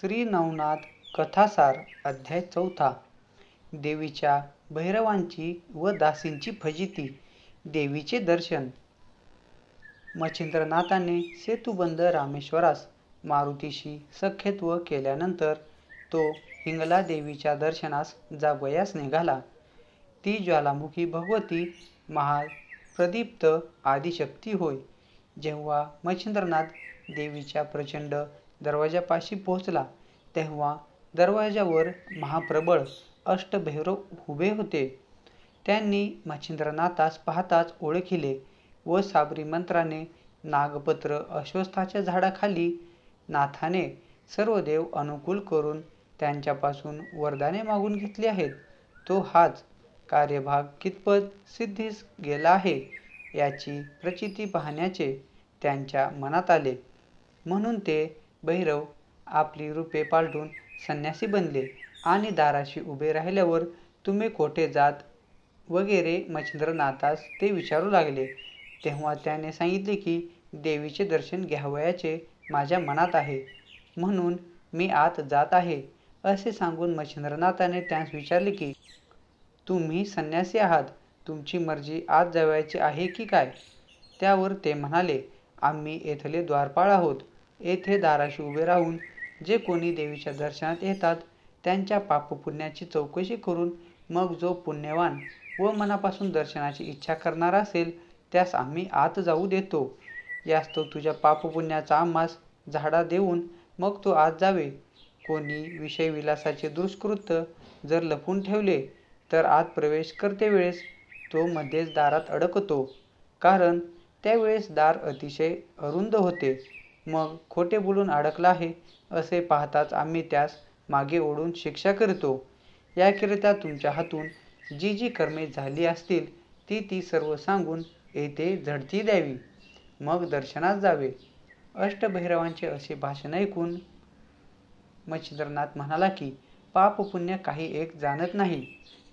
श्री नवनाथ कथासार अध्याय 4. देवीच्या भैरवांची व दासींची फजिती. देवीचे दर्शन. मच्छिंद्रनाथाने सेतुबंद रामेश्वरास मारुतीशी सख्यत्व केल्यानंतर तो हिंगला देवीच्या दर्शनास जावयास निघाला. ती ज्वालामुखी भगवती महाप्रदीप्त आदिशक्ती होय. जेव्हा मच्छिंद्रनाथ देवीच्या प्रचंड दरवाजापाशी पोहोचला तेव्हा दरवाजावर महाप्रबळ अष्टभैरव उभे होते. त्यांनी मच्छिंद्रनाथास पाहताच ओळखिले व साबरी मंत्राने नागपत्र अश्वत्थाच्या झाडाखाली नाथाने सर्व देव अनुकूल करून त्यांच्यापासून वरदाने मागून घेतली आहेत. तो हाच कार्यभाग कितपत सिद्धीस गेला आहे याची प्रचिती पाहण्याचे त्यांच्या मनात आले. म्हणून ते भैरव आपली रूपे पालटून संन्यासी बनले आणि दाराशी उभे राहिल्यावर तुम्ही कोठे जात वगैरे मच्छिंद्रनाथास ते विचारू लागले. तेव्हा त्याने सांगितले की देवीचे दर्शन घ्यावयाचे माझ्या मनात आहे, म्हणून मी आत जात आहे. असे सांगून मच्छिंद्रनाथाने त्यास विचारले की तुम्ही संन्यासी आहात, तुमची मर्जी आत जावयाचे आहे की काय? त्यावर ते म्हणाले, आम्ही येथले द्वारपाळ आहोत. येथे दाराशी उभे राहून जे कोणी देवीच्या दर्शनात येतात त्यांच्या पापपुण्याची चौकशी करून मग जो पुण्यवान व मनापासून दर्शनाची इच्छा करणारा असेल त्यास आम्ही आत जाऊ देतो. यास्तव तुझ्या पापपुण्याचा आम्हास झाडा देऊन मग तो आत जावे. कोणी विषयविलासाचे दुष्कृत्य जर लपवून ठेवले तर आत प्रवेश करतेवेळेस तो मध्येच दारात अडकतो, कारण त्यावेळेस दार अतिशय अरुंद होते. मग खोटे बोलून अडकला आहे असे पाहताच आम्ही त्यास मागे ओढून शिक्षा करतो. याकरिता तुमच्या हातून जी जी कर्मे झाली असतील ती ती सर्व सांगून येथे झडती द्यावी, मग दर्शनास जावे. अष्टभैरवांचे असे भाषण ऐकून मच्छिंद्रनाथ म्हणाला की पापपुण्य काही एक जाणत नाही.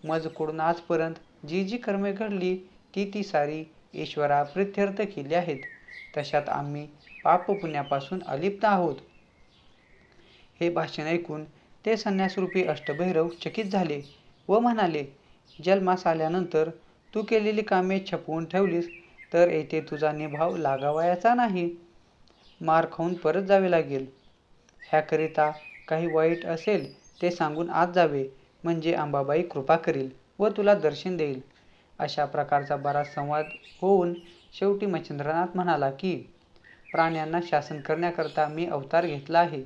मजकडून आजपर्यंत जी जी कर्मे घडली ती ती सारी ईश्वरा प्रित्यर्थ केली आहेत. तशात आम्ही पापपुण्यापासून अलिप्त आहोत. हे भाषण ऐकून ते संन्यासरूपी अष्टभैरव चकित झाले व म्हणाले, जन्मास आल्यानंतर तू केलेली कामे छपवून ठेवलीस तर येथे तुझा निभाव लागावयाचा नाही. मार खाऊन परत जावे लागेल. ह्याकरिता काही वाईट असेल ते सांगून आत जावे, म्हणजे अंबाबाई कृपा करील व तुला दर्शन देईल. अशा प्रकारचा बराच संवाद होऊन शेवटी मच्छिंद्रनाथ म्हणाला की प्राण्यांना शासन करण्याकरता मी अवतार घेतला आहे.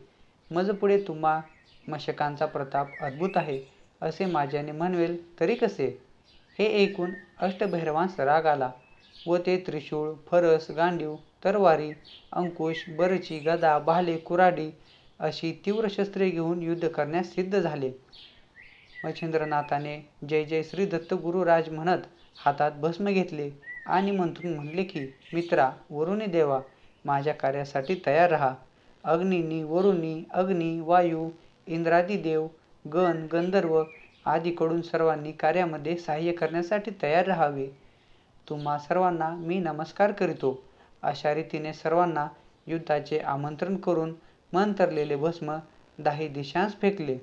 मजपुढे तुम्हा मशकांचा प्रताप अद्भुत आहे असे माझ्याने म्हणवेल तरी कसे? हे ऐकून अष्टभैरवांस राग आला व ते त्रिशूळ, फरस, गांडीव, तरवारी, अंकुश, बरची, गदा, भाले, कुऱ्हाडी अशी तीव्र शस्त्रे घेऊन युद्ध करण्यास सिद्ध झाले. मच्छिंद्रनाथाने जय जय श्री दत्तगुरुराज म्हणत हातात भस्म घेतले आणि मंत्रून म्हणले की मित्रा, वरुणी देवा, माझ्या कार्यासाठी तयार राहा. अग्निनी, वरुणी, अग्नी, वायू, इंद्रादी देव, गण, गंधर्व आदीकडून सर्वांनी कार्यामध्ये सहाय्य करण्यासाठी तयार राहावे. तुम्हा सर्वांना मी नमस्कार करीतो. अशा रीतीने सर्वांना युद्धाचे आमंत्रण करून मंत्रलेले भस्म 10 दिशांस फेकले.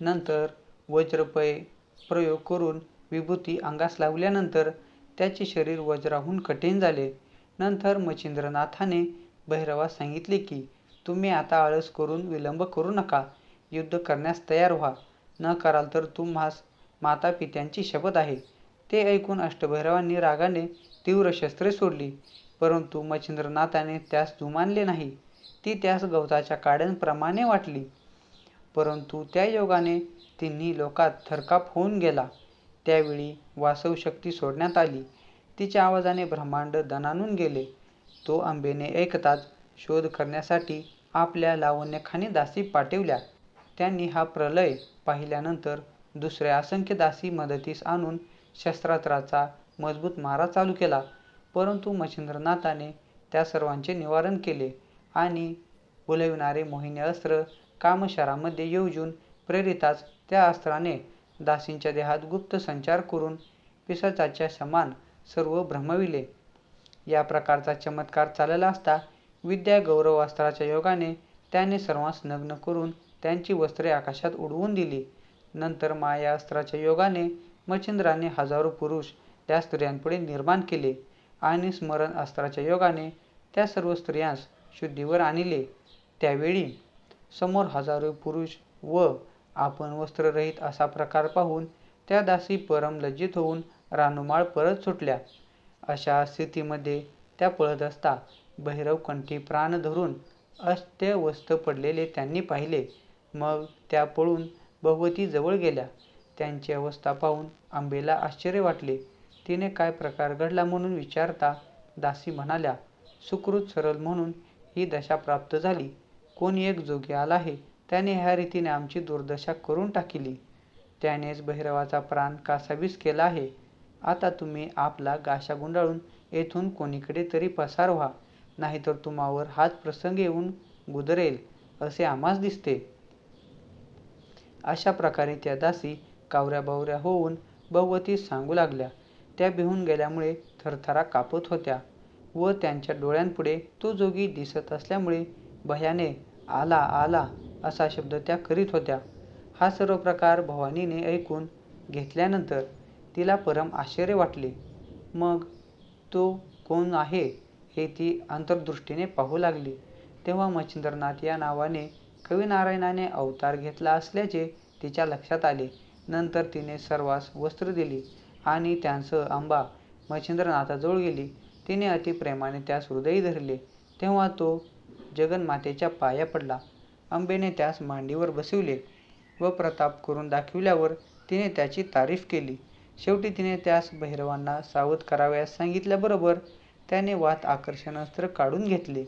नंतर वज्रपय प्रयोग करून विभूती अंगास लावल्यानंतर त्याचे शरीर वज्राहून कठीण झाले. नंतर मच्छिंद्रनाथाने भैरवास सांगितले की तुम्ही आता आळस करून विलंब करू नका, युद्ध करण्यास तयार व्हा. न कराल तर तुम्हास मातापित्यांची शपथ आहे. ते ऐकून अष्टभैरवांनी रागाने तीव्र शस्त्रे सोडली, परंतु मच्छिंद्रनाथाने त्यास जुमानले नाही. ती त्यास गवताच्या काड्यांप्रमाणे वाटली. परंतु त्या योगाने तिन्ही लोकात थरकाप होऊन गेला. त्यावेळी वासव शक्ती सोडण्यात आली. तिच्या आवाजाने ब्रह्मांड दणाणून गेले. तो अंबेने ऐकताच शोध करण्यासाठी आपल्या लावण्यखानी दासी पाठविल्या. त्यांनी हा प्रलय पाहिल्यानंतर दुसऱ्या असंख्य दासी मदतीस आणून शस्त्रास्त्राचा मजबूत मारा चालू केला. परंतु मच्छिंद्रनाथाने त्या सर्वांचे निवारण केले आणि भुलविणारे मोहिनी अस्त्र कामशरामध्ये योजून प्रेरिताच त्या अस्त्राने दासींच्या देहात गुप्त संचार करून पिशाचाच्या समान सर्व भ्रमविले. या प्रकारचा चमत्कार चालला असता विद्या गौरव अस्त्राच्या योगाने त्याने सर्वांस नग्न करून त्यांची वस्त्रे आकाशात उडवून दिली. नंतर माया अस्त्राच्या योगाने मच्छिंद्राने हजारो पुरुष त्या स्त्रियांपुढे निर्माण केले आणि स्मरण अस्त्राच्या योगाने त्या सर्व स्त्रियांस शुद्धीवर आणले. त्यावेळी समोर हजारो पुरुष व आपण वस्त्ररहित असा प्रकार पाहून त्या दासी परम लज्जित होऊन रानुमाळ परत सुटल्या. अशा स्थितीमध्ये त्या पळत असता भैरव कंठी प्राण धरून अस्त्यवस्थ पडलेले त्यांनी पाहिले. मग त्या पळून भगवती जवळ गेल्या. त्यांची अवस्था पाहून अंबेला आश्चर्य वाटले. तिने काय प्रकार घडला म्हणून विचारता दासी म्हणाल्या, सुकृत सरल म्हणून ही दशा प्राप्त झाली. कोणी एक जोगी आला आहे, त्याने ह्या रीतीने आमची दुर्दशा करून टाकिली. त्यानेच भैरवाचा प्राण कासावीस केला आहे. आता तुम्ही आपला गाशा गुंडाळून येथून कोणीकडे तरी पसार व्हा, नाहीतर तुम्हावर हाच प्रसंग येऊन गुदरेल असे आम्हास दिसते. अशा प्रकारे त्या दासी कावऱ्याबावऱ्या होऊन भगवतीस सांगू लागल्या. त्या भिवून गेल्यामुळे थरथरा कापत होत्या व त्यांच्या डोळ्यांपुढे तो जोगी दिसत असल्यामुळे भयाने आला आला असा शब्द त्या करीत होत्या. हा सर्व प्रकार भवानीने ऐकून घेतल्यानंतर तिला परम आश्चर्य वाटले. मग तो कोण आहे हे ती अंतर्दृष्टीने पाहू लागली. तेव्हा मच्छिंद्रनाथ या नावाने कविनारायणाने अवतार घेतला असल्याचे तिच्या लक्षात आले. नंतर तिने सर्वांस वस्त्र दिली आणि त्यांसह अंबा मच्छिंद्रनाथाजवळ गेली. तिने अतिप्रेमाने त्यास हृदयी धरले. तेव्हा तो जगन्मातेच्या पाया पडला. अंबेने त्यास मांडीवर बसविले व प्रताप करून दाखविल्यावर तिने त्याची तारीफ केली. शेवटी तिने त्यास भैरवांना सावध करावयास सांगितल्याबरोबर त्याने वात आकर्षण अस्त्र काढून घेतले.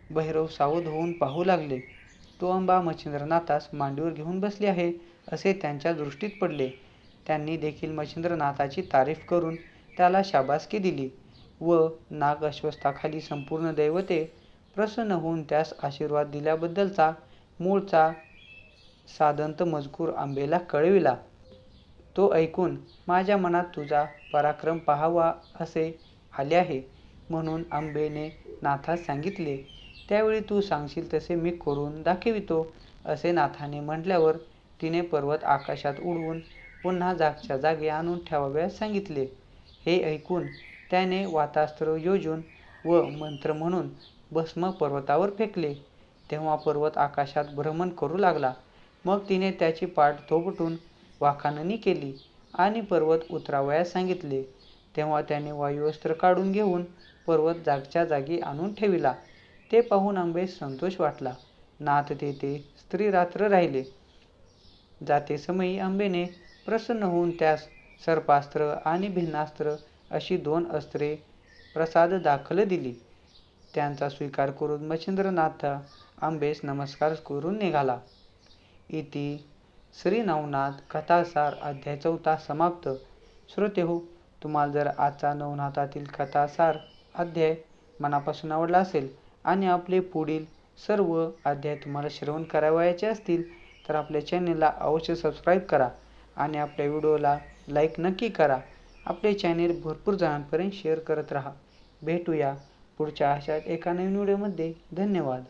भैरव सावध होऊन पाहू लागले. तो अंबा मच्छिंद्रनाथास मांडीवर घेऊन बसली आहे असे त्यांच्या दृष्टीत पडले. त्यांनी देखील मच्छिंद्रनाथाची तारीफ करून त्याला शाबासकी दिली व नाग अश्वत्थाखाली संपूर्ण दैवते प्रसन्न होऊन त्यास आशीर्वाद दिल्याबद्दलचा मूळचा सादंत मजकूर अंबेला कळविला. तो ऐकून माझ्या मनात तुझा पराक्रम पाहावा असे आले आहे म्हणून अंबेने नाथास सांगितले. त्यावेळी तू सांगशील तसे मी करून दाखवितो असे नाथाने म्हटल्यावर तिने पर्वत आकाशात उडवून पुन्हा जागच्या जागी आणून ठेवाव्यास सांगितले. हे ऐकून त्याने वातास्त्र योजून व मंत्र म्हणून भस्म पर्वतावर फेकले. तेव्हा पर्वत आकाशात भ्रमण करू लागला. मग तिने त्याची पाठ थोपटून वाखाणणी केली आणि पर्वत उतरावयास सांगितले. तेव्हा त्याने वायुअस्त्र काढून घेऊन पर्वत जागच्या जागी आणून ठेविला. ते पाहून अंबेस संतोष वाटला. नाथ तेथे स्त्रीरात्र राहिले. जाते समयी अंबेने प्रसन्न होऊन त्यास सर्पास्त्र आणि भिन्नास्त्र अशी 2 अस्त्रे प्रसाद दाखल दिली. त्यांचा स्वीकार करून मच्छिंद्रनाथ अंबेस नमस्कार करून निघाला. इति श्री नवनाथ कथासार अध्याय 4 समाप्त. श्रोतेहो, तुम्हाला जर आजचा नवनाथातील कथासार अध्याय मनापासून आवडला असेल आणि आपले पुढील सर्व अध्याय तुम्हाला श्रवण करावयाचे असतील तर आपल्या चॅनेलला अवश्य सबस्क्राईब करा आणि आपल्या व्हिडिओला लाईक नक्की करा. आपले चॅनेल भरपूर जणांपर्यंत शेअर करत राहा. भेटूया पुढच्या अशाच एका नवीन व्हिडिओमध्ये. धन्यवाद.